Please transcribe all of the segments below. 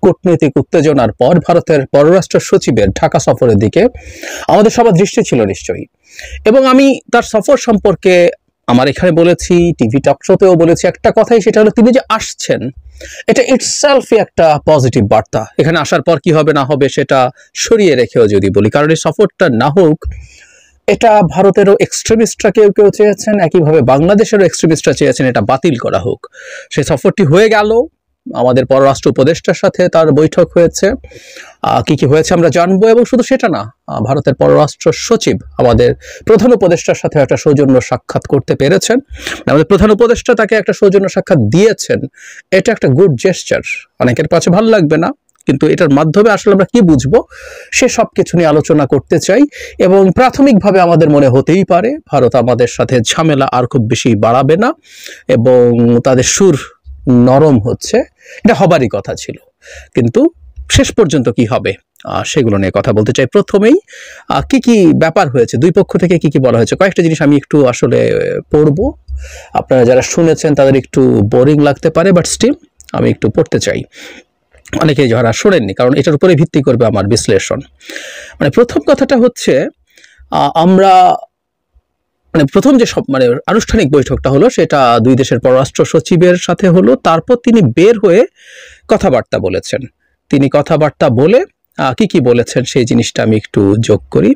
কূটনৈতিক উত্তেজনার পর ভারতের পররাষ্ট্র সচিবের ঢাকা সফরের দিকে আমাদের সবার দৃষ্টি ছিল নিশ্চয়ই। এবং আমি তার সফর সম্পর্কে আমার এখানে বলেছি, টিভি টক শোতেও বলেছি একটা কথাই, সেটা হলো তিনি যে আসছেন এটা ইটসেলফই একটা পজিটিভ বার্তা। এখানে আসার পর কি হবে না হবে সেটা সরিয়ে রেখেও যদি বলি, কারণ এই সফরটা না হোক, এটা ভারতেরও এক্সট্রিমিস্টরা কেউ কেউ চেয়েছেন, একইভাবে বাংলাদেশেরও এক্সট্রিমিস্টরা চেয়েছেন এটা বাতিল করা হোক। সেই সফরটি হয়ে গেল, আমাদের পররাষ্ট্র উপদেষ্টার সাথে তার বৈঠক হয়েছে, কি কি হয়েছে আমরা জানবো। এবং শুধু সেটা না, ভারতের পররাষ্ট্র সচিব আমাদের প্রধান উপদেষ্টার সাথে একটা সৌজন্য সাক্ষাৎ করতে পেরেছেন, আমাদের প্রধান উপদেষ্টা তাকে একটা সৌজন্য সাক্ষাৎ দিয়েছেন। এটা একটা গুড জেস্টার, অনেকের কাছে ভালো লাগবে না, কিন্তু এটার মাধ্যমে আসলে আমরা কি বুঝবো সে সব কিছু নিয়ে আলোচনা করতে চাই। এবং প্রাথমিকভাবে আমাদের মনে হতেই পারে ভারত আমাদের সাথে ঝামেলা আর খুব বেশি বাড়াবে না এবং তাদের সুর নরম হচ্ছে, এটা হবারই কথা ছিল। কিন্তু শেষ পর্যন্ত কি হবে সেগুলো নিয়ে কথা বলতে চাই। প্রথমেই কি কি ব্যাপার হয়েছে, দুই পক্ষ থেকে কি কি বলা হয়েছে, কয়েকটা জিনিস আমি একটু আসলে পড়বো। আপনারা যারা শুনেছেন তাদের একটু বোরিং লাগতে পারে, বাট স্টিল আমি একটু পড়তে চাই, অনেকেই যারা শোনেননি, কারণ এটার উপরে ভিত্তি করবে আমার বিশ্লেষণ। মানে প্রথম কথাটা হচ্ছে, আমরা প্রথম যে সব আনুষ্ঠানিক বৈঠকটা হলো সেটা দুই দেশের পররাষ্ট্র সচিবের সাথে হলো। তারপর তিনি বের হয়ে কথাবার্তা বলেছেন। তিনি কথাবার্তা বলে কি কি বলেছেন সেই জিনিসটা আমি একটু যোগ করি।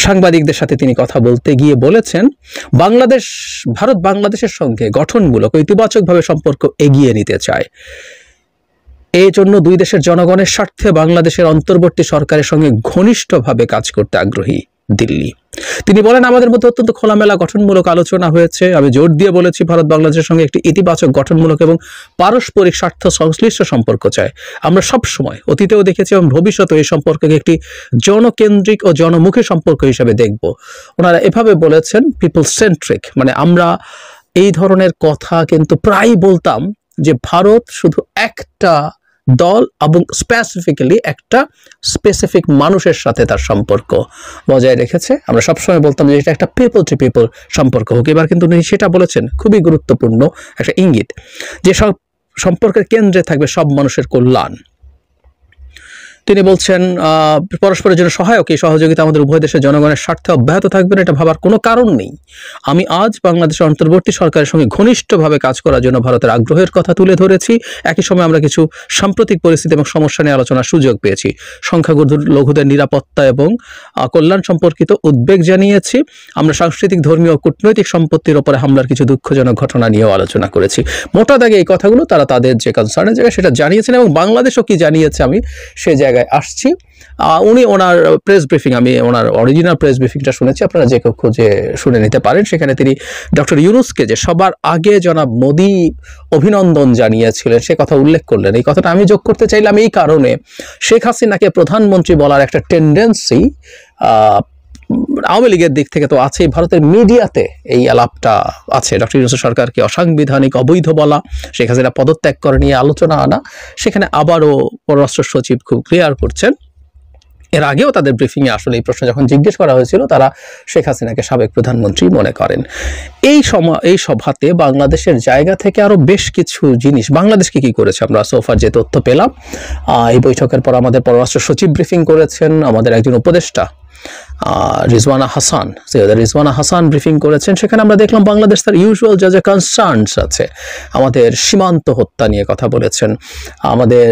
সাংবাদিকদের সাথে তিনি কথা বলতে গিয়ে বলেছেন, ভারত বাংলাদেশের সঙ্গে গঠনমূলক ইতিবাচকভাবে সম্পর্ক এগিয়ে নিতে চায়। এই জন্য দুই দেশের জনগণের স্বার্থে বাংলাদেশের অন্তর্বর্তী সরকারের সঙ্গে ঘনিষ্ঠভাবে কাজ করতে আগ্রহী দিল্লি। তিনি বলেন, আমাদের মধ্যে অত্যন্ত খোলামেলা গঠনমূলক আলোচনা হয়েছে। আমি জোর দিয়ে বলেছি ভারত বাংলাদেশের সঙ্গে একটি ইতিবাচক গঠনমূলক এবং পারস্পরিক স্বার্থ সংশ্লিষ্ট সম্পর্ক চাই। আমরা সব সময় অতীতেও দেখেছি এবং ভবিষ্যতে এই সম্পর্ককে একটি জনকেন্দ্রিক ও জনমুখী সম্পর্ক হিসেবে দেখব। ওনারা এভাবে বলেছেন পিপল সেন্ট্রিক, মানে আমরা এই ধরনের কথা কিন্তু প্রায় বলতাম যে ভারত শুধু একটা দল এবং স্পেসিফিক্যালি একটা স্পেসিফিক মানুষের সাথে তার সম্পর্ক বজায় রেখেছে। আমরা সবসময় বলতাম যে এটা একটা পিপল টু পিপল সম্পর্ক হোক। এবার কিন্তু উনি সেটা বলেছেন, খুবই গুরুত্বপূর্ণ একটা ইঙ্গিত, যে সব সম্পর্কের কেন্দ্রে থাকবে সব মানুষের কল্যাণ। তিনি বলছেন পরস্পরের জন্য সহায়ক এই সহযোগিতা আমাদের উভয় দেশের জনগণের স্বার্থে অব্যাহত থাকবে না, এটা ভাবার কোনো কারণ নেই। আমি আজ বাংলাদেশের অন্তর্বর্তী সরকারের সঙ্গে ঘনিষ্ঠভাবে কাজ করার জন্য ভারতের আগ্রহের কথা তুলে ধরেছি। একই সময় আমরা কিছু সাম্প্রতিক পরিস্থিতি এবং সমস্যা নিয়ে আলোচনার সুযোগ পেয়েছি। সংখ্যালঘুদের নিরাপত্তা এবং কল্যাণ সম্পর্কিত উদ্বেগ জানিয়েছি। আমরা সাংস্কৃতিক, ধর্মীয় ও কূটনৈতিক সম্পত্তির ওপরে হামলার কিছু দুঃখজনক ঘটনা নিয়েও আলোচনা করেছি। মোটা দাগে এই কথাগুলো তারা তাদের যে কনসার্নের জায়গায় সেটা জানিয়েছেন এবং বাংলাদেশও কি জানিয়েছে আমি সে জায়গায় আসছি। উনি ওনার প্রেস ব্রিফিং, আমি ওনার অরিজিনাল প্রেস ব্রিফিংটা শুনেছি, আপনারা যে কেউ খুঁজে শুনে নিতে পারেন। সেখানে তিনি ডক্টর ইউনূসকে যে সবার আগে জনাব মোদি অভিনন্দন জানিয়েছিলেন সে কথা উল্লেখ করলেন। এই কথাটা আমি যোগ করতে চাইলাম এই কারণে, শেখ হাসিনাকে প্রধানমন্ত্রী বলার একটা টেন্ডেন্সি আওয়ামী লীগের দিক থেকে তো আছেই, ভারতের মিডিয়াতে এই আলাপটা আছে। ডক্টর ইউনূস সরকারকে অসাংবিধানিক, অবৈধ বলা, শেখ হাসিনা পদত্যাগ করে নিয়ে আলোচনা আনা, সেখানে আবারও পররাষ্ট্র সচিব খুব ক্লিয়ার করছেন। এর আগেও তাদের ব্রিফিংয়ে আসলে এই প্রশ্ন যখন জিজ্ঞেস করা হয়েছিল তারা শেখ হাসিনাকে সাবেক প্রধানমন্ত্রী মনে করেন। এই সভাতে বাংলাদেশের জায়গা থেকে আরও বেশ কিছু জিনিস, বাংলাদেশকে কি করেছে আমরা সোফার যে তথ্য পেলাম, এই বৈঠকের পর আমাদের পররাষ্ট্র সচিব ব্রিফিং করেছেন, আমাদের একজন উপদেষ্টা রিজওয়ানা হাসান ব্রিফিং করেছেন। সেখানে আমরা দেখলাম বাংলাদেশ তার ইউজুয়াল যা যা কনসার্নস আছে, আমাদের সীমান্ত হত্যা নিয়ে কথা বলেছেন। আমাদের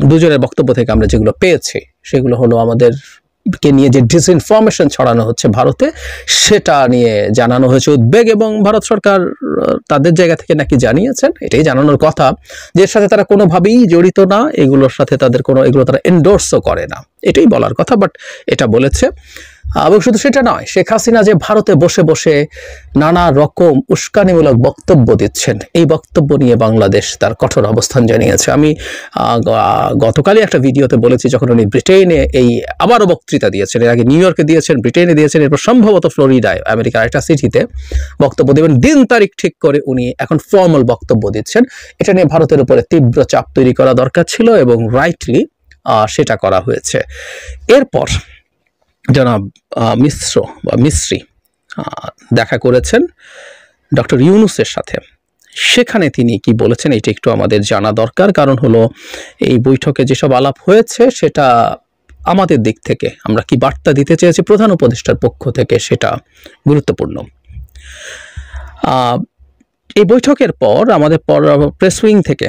দুজনের বক্তব্য থেকে আমরা যেগুলো পেয়েছি সেগুলো হলো আমাদেরকে নিয়ে যে ডিসইনফরমেশন ছড়ানো হচ্ছে ভারতে, সেটা নিয়ে জানানো হয়েছে উদ্বেগ, এবং ভারত সরকার তাদের জায়গা থেকে নাকি জানিয়েছেন, এটাই জানানোর কথা, যে এর সাথে তারা কোনোভাবেই জড়িত না, এগুলোর সাথে তাদের এগুলো তারা এন্ডোর্সও করে না, এটাই বলার কথা, বাট এটা বলেছে। এবং শুধু সেটা নয়, শেখ হাসিনা যে ভারতে বসে বসে নানা রকম উস্কানিমূলক বক্তব্য দিচ্ছেন, এই বক্তব্য নিয়ে বাংলাদেশ তার কঠোর অবস্থান জানিয়েছে। আমি গতকালই একটা ভিডিওতে বলেছি, যখন উনি ব্রিটেনে আবারও বক্তৃতা দিয়েছেন, এর আগে নিউ ইয়র্কে দিয়েছেন, ব্রিটেনে দিয়েছেন, এরপর সম্ভবত ফ্লোরিডায় আমেরিকার একটা সিটিতে বক্তব্য দেবেন, দিন তারিখ ঠিক করে উনি এখন ফর্মাল বক্তব্য দিচ্ছেন। এটা নিয়ে ভারতের উপরে তীব্র চাপ তৈরি করা দরকার ছিল এবং রাইটলি সেটা করা হয়েছে। এরপর জনাব মিশ্রি দেখা করেছেন ডক্টর ইউনূসের সাথে সেখানে তিনি কি বলেছেন এটা একটু আমাদের জানা দরকার, কারণ হলো এই বৈঠকে যেসব আলাপ হয়েছে সেটা আমাদের দিক থেকে আমরা কি বার্তা দিতে চেয়েছি প্রধান উপদেষ্টার পক্ষ থেকে সেটা গুরুত্বপূর্ণ। এই বৈঠকের পর আমাদের প্রেস উইং থেকে,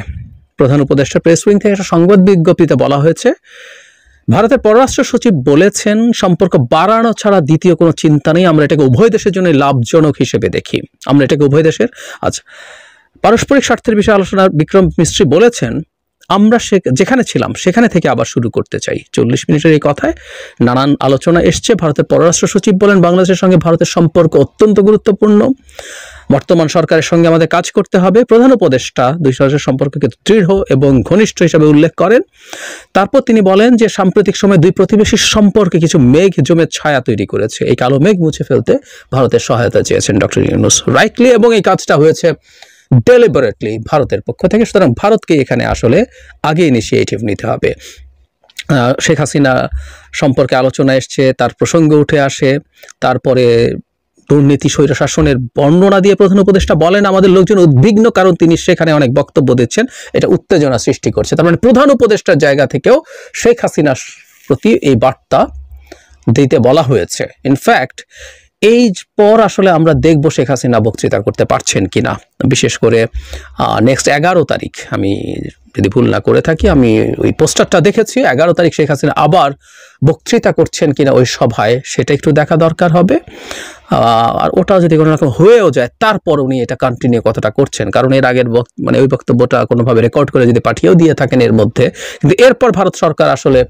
প্রধান উপদেষ্টা প্রেস উইং থেকে একটা সংবাদ বিজ্ঞপ্তিতে বলা হয়েছে, ভারতের পররাষ্ট্র সচিব বলেছেন সম্পর্ক বাড়ানো ছাড়া দ্বিতীয় কোনো চিন্তা নেই, আমরা এটাকে উভয় দেশের জন্য লাভজনক হিসেবে দেখি, আমরা এটাকে উভয় দেশের পারস্পরিক স্বার্থের বিষয়ে আলোচনা। বিক্রম মিস্ত্রি বলেছেন আমরা যেখানে ছিলাম সেখানে থেকে আবার শুরু করতে চাই। 40 মিনিটের এই কথায় নানান আলোচনা এসছে। ভারতের পররাষ্ট্র সচিব বলেন বাংলাদেশের সঙ্গে ভারতের সম্পর্ক অত্যন্ত গুরুত্বপূর্ণ, বর্তমান সরকারের সঙ্গে আমাদের কাজ করতে হবে। প্রধান উপদেষ্টা দুই দেশের সম্পর্ককে দৃঢ় এবং ঘনিষ্ঠ হিসাবে উল্লেখ করেন। তারপর তিনি বলেন যে সাম্প্রতিক সময়ে দুই প্রতিবেশীর সম্পর্কে কিছু মেঘ জমে ছায়া তৈরি করেছে, এই কালো মেঘ মুছে ফেলতে ভারতের সহায়তা চেয়েছেন ডক্টর ইউনূস, রাইটলি, এবং এই কাজটা হয়েছে ডেলিবারেটলি ভারতের পক্ষ থেকে। সুতরাং ভারতকে এখানে আসলে আগে ইনিশিয়েটিভ নিতে হবে। শেখ হাসিনা সম্পর্কে আলোচনা এসছে, তার প্রসঙ্গ উঠে আসে, তারপরে দুর্নীতি স্বৈরশাসনের বর্ণনা দিয়ে প্রধান উপদেষ্টা বলেন আমাদের লোকজন উদ্বিগ্ন কারণ তিনি সেখানে অনেক বক্তব্য দিচ্ছেন, এটা উত্তেজনা সৃষ্টি করছে। তার মানে প্রধান উপদেষ্টার জায়গা থেকেও শেখ হাসিনার প্রতি এই বার্তা দিতে বলা হয়েছে। ইনফ্যাক্ট এই পর আসলে আমরা দেখব শেখ হাসিনা বক্তৃতা করতে পারছেন কিনা, বিশেষ করে নেক্সট 11 তারিখ, আমি যদি ভুল না করে থাকি, আমি ওই পোস্টারটা দেখেছি, 11 তারিখ শেখ হাসিনা আবার বক্তৃতা করছেন কিনা ওই সভায়, সেটা একটু দেখা দরকার হবে। আর ওটা যদি কোনো রকম হয়েও যায় তারপর উনি এটা কন্টিনিউ কতটা করছেন, কারণ এর আগের মানে ওই বক্তব্যটা কোনোভাবে রেকর্ড করে যদি পাঠিয়েও দিয়ে থাকেন এর মধ্যে, কিন্তু এরপর ভারত সরকার আসলে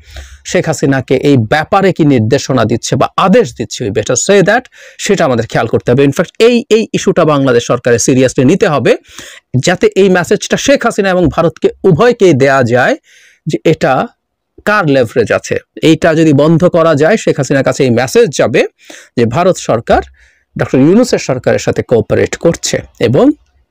শেখ হাসিনাকে এই ব্যাপারে কি নির্দেশনা দিচ্ছে বা আদেশ দিচ্ছে, ওই বেটার সে দ্যাট, সেটা আমাদের খেয়াল করতে হবে। ইনফ্যাক্ট এই ইস্যুটা বাংলাদেশ সরকারের সিরিয়াসলি নিতে হবে, যাতে এই মেসেজটা শেখ হাসিনা এবং ভারতকে উভয়কেই দেয়া যায় যে এটা কার লেভারেজ আছে। এইটা যদি বন্ধ করা যায়, শেখ হাসিনার কাছে এই মেসেজ যাবে যে ভারত সরকার ডক্টর ইউনূসের সরকারের সাথে কোঅপারেট করছে এবং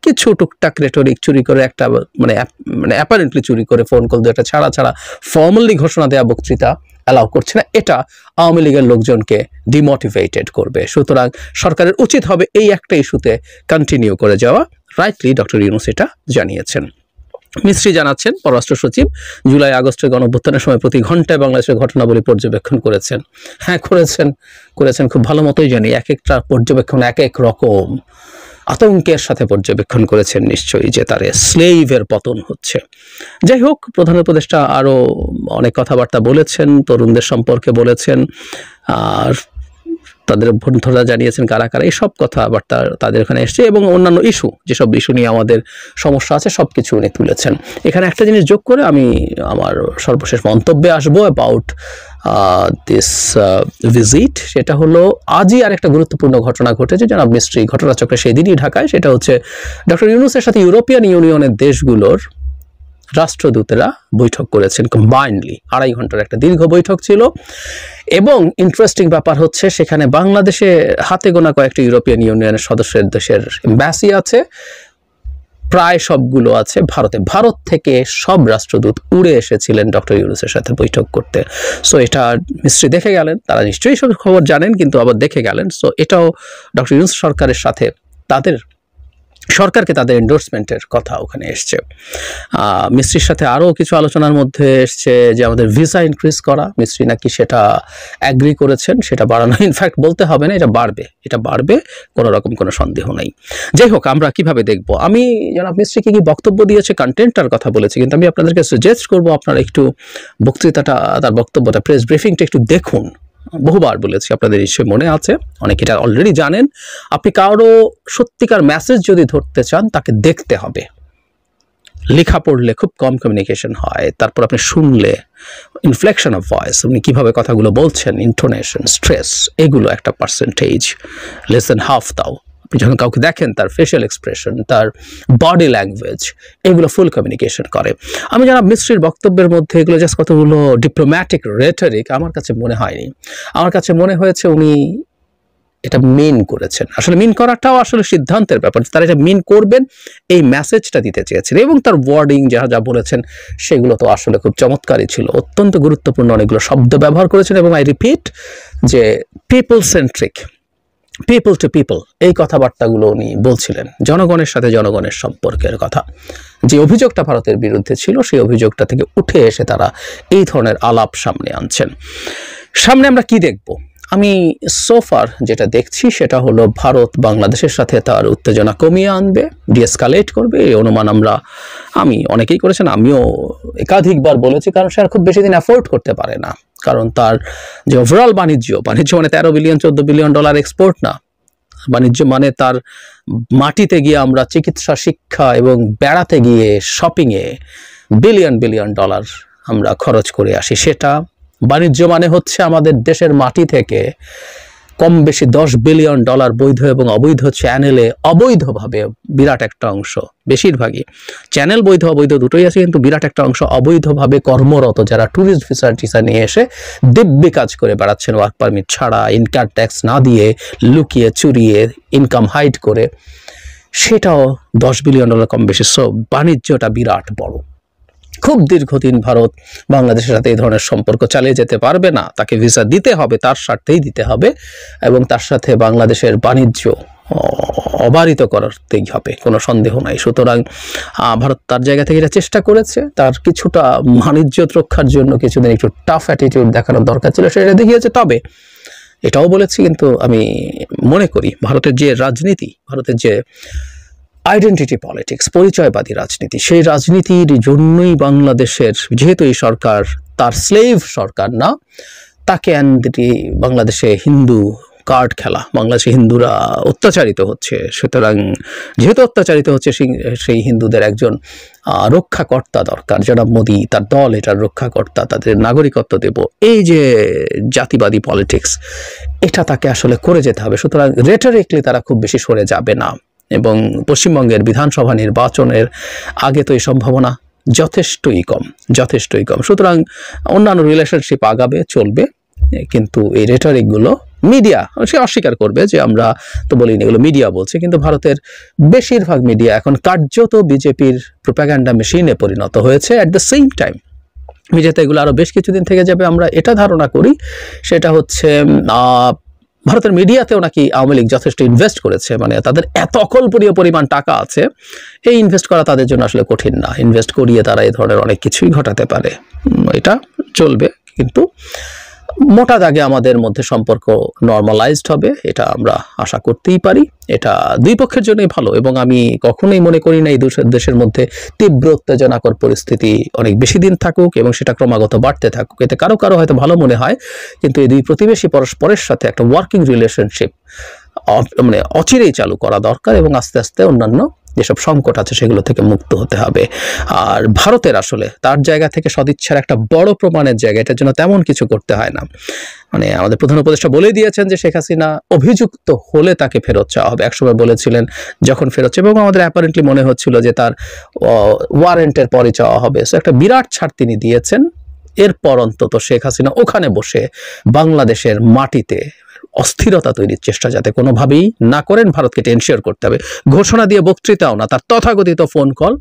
কিছু টুকটাক রেটরিক চুরি করে একটা মানে অ্যাপারেন্টলি চুরি করে ফোন কল দিয়ে একটা ছাড়া ফর্মালি ঘোষণা দেওয়া বক্তৃতা অ্যালাউ করছে না, এটা আওয়ামী লীগের লোকজনকে ডিমোটিভেটেড করবে। সুতরাং সরকারের উচিত হবে এই একটা ইস্যুতে কন্টিনিউ করে যাওয়া। রাইটলি ডক্টর ইউনূস এটা জানিয়েছেন। মিস্ত্রি জানাচ্ছেন পররাষ্ট্র সচিব জুলাই আগস্টের গণঅভ্যুত্থানের সময় প্রতি ঘন্টায় বাংলাদেশের ঘটনাবলী পর্যবেক্ষণ করেছেন। হ্যাঁ, করেছেন খুব ভালো মতোই জানি। এক একটা পর্যবেক্ষণ এক এক রকম, আতঙ্কের সাথে পর্যবেক্ষণ করেছেন নিশ্চয়ই যে তার স্লেভের পতন হচ্ছে। যাই হোক, প্রধান উপদেষ্টা আরও অনেক কথাবার্তা বলেছেন, তরুণদের সম্পর্কে বলেছেন, আর তাদের বন্ধুরা জানিয়েছেন কারা কারা, এইসব কথাবার্তা তাদের এখানে এসছে, এবং অন্যান্য ইস্যু, যেসব ইস্যু নিয়ে আমাদের সমস্যা আছে সব কিছু উনি তুলেছেন। এখানে একটা জিনিস যোগ করে আমি আমার সর্বশেষ মন্তব্যে আসবো অ্যাবাউট দিস ভিজিট। সেটা হলো আজই আরেকটা গুরুত্বপূর্ণ ঘটনা ঘটেছে জনাব মিস্ত্রি ঘটনাচক্রে সেই দিনই ঢাকায়। সেটা হচ্ছে ডক্টর ইউনূসের সাথে ইউরোপিয়ান ইউনিয়নের দেশগুলোর রাষ্ট্রদূতেরা বৈঠক করেছেন কম্বাইন্ডলি। 2.5 ঘন্টার একটা দীর্ঘ বৈঠক ছিল, এবং ইন্টারেস্টিং ব্যাপার হচ্ছে সেখানে বাংলাদেশে হাতে গোনা কয়েকটি ইউরোপিয়ান ইউনিয়নের সদস্যের দেশের এম্বাসি আছে, প্রায় সবগুলো আছে ভারতে। ভারত থেকে সব রাষ্ট্রদূত উড়ে এসেছিলেন ডক্টর ইউনূসের সাথে বৈঠক করতে। সো এটা মিস্ত্রি দেখে গেলেন, তারা নিশ্চয়ই সব খবর জানেন কিন্তু আবার দেখে গেলেন। সো এটাও ডক্টর ইউনূস সরকারের সাথে তাদের সরকারকে তাদের এন্ডোর্সমেন্টের কথা ওখানে এসছে। মিস্ত্রির সাথে আরও কিছু আলোচনার মধ্যে এসছে যে আমাদের ভিসা ইনক্রিজ করা, মিস্ত্রি নাকি সেটা অ্যাগ্রি করেছেন, সেটা বাড়ানো। ইনফ্যাক্ট বলতে হবে না, এটা বাড়বে, কোনো রকম কোনো সন্দেহ নেই। যাই হোক, আমরা কিভাবে দেখব, আমি জনাব মিস্ত্রি কি বক্তব্য দিয়েছে কন্টেন্টটার কথা বলেছি, কিন্তু আমি আপনাদেরকে সাজেস্ট করবো আপনারা একটু বক্তৃতাটা, তার বক্তব্যটা, প্রেস ব্রিফিংটা একটু দেখুন। বহুবার বলেছি, আপনাদের নিশ্চয়ই মনে আছে, অনেকে এটা অলরেডি জানেন। আপনি কারো সত্যিকার মেসেজ যদি ধরতে চান তাকে দেখতে হবে, লেখা পড়লে খুব কম কমিউনিকেশন হয়। তারপর আপনি শুনলে ইনফ্লেকশন অফ ভয়েস, উনি কীভাবে কথাগুলো বলছেন, ইন্টোনেশন, স্ট্রেস, এগুলো একটা পার্সেন্টেজ, লেস দেন হাফ তাও। আপনি যখন কাউকে দেখেন তার ফেশিয়াল এক্সপ্রেশন, তার বডি ল্যাঙ্গুয়েজ, এগুলো ফুল কমিউনিকেশন করে। আমি জনাব মিস্ত্রির বক্তব্যের মধ্যে এগুলো জাস্ট কতগুলো ডিপ্লোম্যাটিক রেটরিক আমার কাছে মনে হয়নি। আমার কাছে মনে হয়েছে উনি এটা মিন করেছেন। আসলে মিন করাটাও আসলে সিদ্ধান্তের ব্যাপার, তারা এটা মিন করবেন এই মেসেজটা দিতে চেয়েছেন। এবং তার ওয়ার্ডিং যা বলেছেন সেগুলো তো আসলে খুব চমৎকারই ছিল, অত্যন্ত গুরুত্বপূর্ণ অনেকগুলো শব্দ ব্যবহার করেছেন। এবং আই রিপিট যে people centric, people to people এই কথাবার্তাগুলো উনি বলছিলেন, জনগণের সাথে জনগণের সম্পর্কের কথা। যে অভিযোগটা ভারতের বিরুদ্ধে ছিল সেই অভিযোগটা থেকে উঠে এসে তারা এই ধরনের আলাপ সামনে আনছেন। সামনে আমরা কি দেখব? আমি সোফার যেটা দেখছি সেটা হলো ভারত বাংলাদেশের সাথে তার উত্তেজনা কমিয়ে আনবে, ডিএসকালেট করবে, এই অনুমান আমি অনেকেই করেছেন, আমিও একাধিকবার বলেছি, কারণ সে আর খুব বেশি দিন অ্যাফোর্ড করতে পারে না। কারণ তার যে ওভারঅল বাণিজ্য মানে 13 বিলিয়ন 14 বিলিয়ন ডলার এক্সপোর্ট না, বাণিজ্য মানে তার মাটিতে গিয়ে আমরা চিকিৎসা, শিক্ষা এবং বেড়াতে গিয়ে শপিংয়ে বিলিয়ন বিলিয়ন ডলার আমরা খরচ করে আসি। সেটা বাণিজ্য মানে হচ্ছে আমাদের দেশের মাটি থেকে কম বেশি 10 বিলিয়ন ডলার বৈধ এবং অবৈধ চ্যানেলে অবৈধভাবে বিরাট একটা অংশ, বেশিরভাগই চ্যানেল বৈধ অবৈধ দুটোই আছে, কিন্তু বিরাট একটা অংশ অবৈধভাবে কর্মরত যারা ট্যুরিস্ট ভিসা টিসা নিয়ে এসে দিব্যি কাজ করে বেড়াচ্ছেন ওয়ার্ক পারমিট ছাড়া, ইনকাম ট্যাক্স না দিয়ে, লুকিয়ে চুরিয়ে ইনকাম হাইড করে, সেটাও 10 বিলিয়ন ডলার কম বেশি। সো বাণিজ্যটা বিরাট বড়। খুব দীর্ঘদিন ভারত বাংলাদেশের সাথে এই ধরনের সম্পর্ক চালিয়ে যেতে পারবে না, তাকে ভিসা দিতে হবে, তার স্বার্থেই দিতে হবে, এবং তার সাথে বাংলাদেশের বাণিজ্য অবারিত করতেই হবে, কোনো সন্দেহ নাই। সুতরাং ভারত তার জায়গা থেকে এটা চেষ্টা করেছে, তার কিছুটা বাণিজ্য রক্ষার জন্য কিছুদিন একটু টাফ অ্যাটিটিউড দেখানোর দরকার ছিল, সেটা দেখিয়েছে। তবে এটাও বলেছি, কিন্তু আমি মনে করি ভারতের যে রাজনীতি, ভারতের যে আইডেন্টিটি পলিটিক্স, পরিচয়বাদী রাজনীতি, সেই রাজনীতির জন্যই বাংলাদেশের, যেহেতু এই সরকার তার স্লেভ সরকার না, তাকে বাংলাদেশে হিন্দু কার্ড খেলা, বাংলাদেশে হিন্দুরা অত্যাচারিত হচ্ছে, সুতরাং যেহেতু অত্যাচারিত হচ্ছে সেই হিন্দুদের একজন রক্ষাকর্তা দরকার। জনাব মোদী, তার দল এটার রক্ষাকর্তা, তাদের নাগরিকত্ব দেব, এই যে জাতিবাদী পলিটিক্স, এটা তাকে আসলে করে যেতে হবে। সুতরাং রেটরিকলি তারা খুব বেশি সরে যাবে না, এবং পশ্চিমবঙ্গের বিধানসভা নির্বাচনের আগে তো এই সম্ভাবনা যথেষ্টই কম। সুতরাং অন্যান্য রিলেশনশিপ আগাবে, চলবে, কিন্তু এই রেটরিকগুলো মিডিয়া সে অস্বীকার করবে যে আমরা তো বলিনি, এগুলো মিডিয়া বলছে, কিন্তু ভারতের বেশিরভাগ মিডিয়া এখন কার্যত বিজেপির প্রোপাগান্ডা মেশিনে পরিণত হয়েছে। অ্যাট দ্য সেম টাইম মিডিয়াতে এগুলো আরো বেশ কিছুদিন থেকে যাবে আমরা এটা ধারণা করি। সেটা হচ্ছে ভারতের মিডিয়াতেও নাকি আওয়ামী লীগ যথেষ্ট ইনভেস্ট করেছে, মানে তাদের এত অকল্পনীয় পরিমাণ টাকা আছে, এই ইনভেস্ট করা তাদের জন্য আসলে কঠিন না। ইনভেস্ট করিয়ে তারা এই ধরনের অনেক কিছুই ঘটাতে পারে, এটা চলবে। কিন্তু মোটা দাগে আমাদের মধ্যে সম্পর্ক নর্মালাইজড হবে, এটা আমরা আশা করতেই পারি। এটা দুই পক্ষের জন্যই ভালো, এবং আমি কখনোই মনে করি না এই দেশের মধ্যে তীব্র উত্তেজনাকর পরিস্থিতি অনেক বেশি দিন থাকুক এবং সেটা ক্রমাগত বাড়তে থাকুক। এতে কারো কারো হয়তো ভালো মনে হয়, কিন্তু এই দুই প্রতিবেশী পরস্পরের সাথে একটা ওয়ার্কিং রিলেশনশিপ মানে অচিরেই চালু করা দরকার, এবং আস্তে আস্তে অন্যান্য যেসব সংকট আছে সেগুলো থেকে মুক্ত হতে হবে। আর ভারতের আসলে তার জায়গা থেকে সদিচ্ছার একটা বড় প্রমাণের জায়গা, এটার জন্য তেমন কিছু করতে হয় না। মানে আমাদের প্রধান উপদেষ্টা বলে দিয়েছেন যে শেখ হাসিনা অভিযুক্ত হলে তাকে ফেরত চাওয়া হবে, একসময় বলেছিলেন যখন ফেরত, এবং আমাদের অ্যাপারেন্টলি মনে হচ্ছিল যে তার ওয়ারেন্টের পরে চাওয়া হবে। সো একটা বিরাট ছাড় তিনি দিয়েছেন। এরপর অন্তত শেখ হাসিনা ওখানে বসে বাংলাদেশের মাটিতে অস্থিরতা তৈরির চেষ্টা যাতে কোনোভাবেই না করেন, ভারতকে এনশিওর করতে হবে। ঘোষণা দিয়ে বক্তৃতাও না, তার তথাকথিত ফোন কল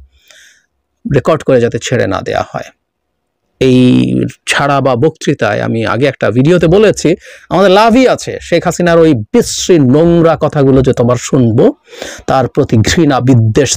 রেকর্ড করে যাতে ছেড়ে না দেয়া হয়। এই ছাড়া বা বক্তৃতায় আমি আগে একটা ভিডিওতে বলেছি, আমাদের লাভই আছে শেখ হাসিনার ওই বিশ্রী নোংরা কথাগুলো যে তোমার শুনবো, তার প্রতি ঘৃণা বিদ্বেষ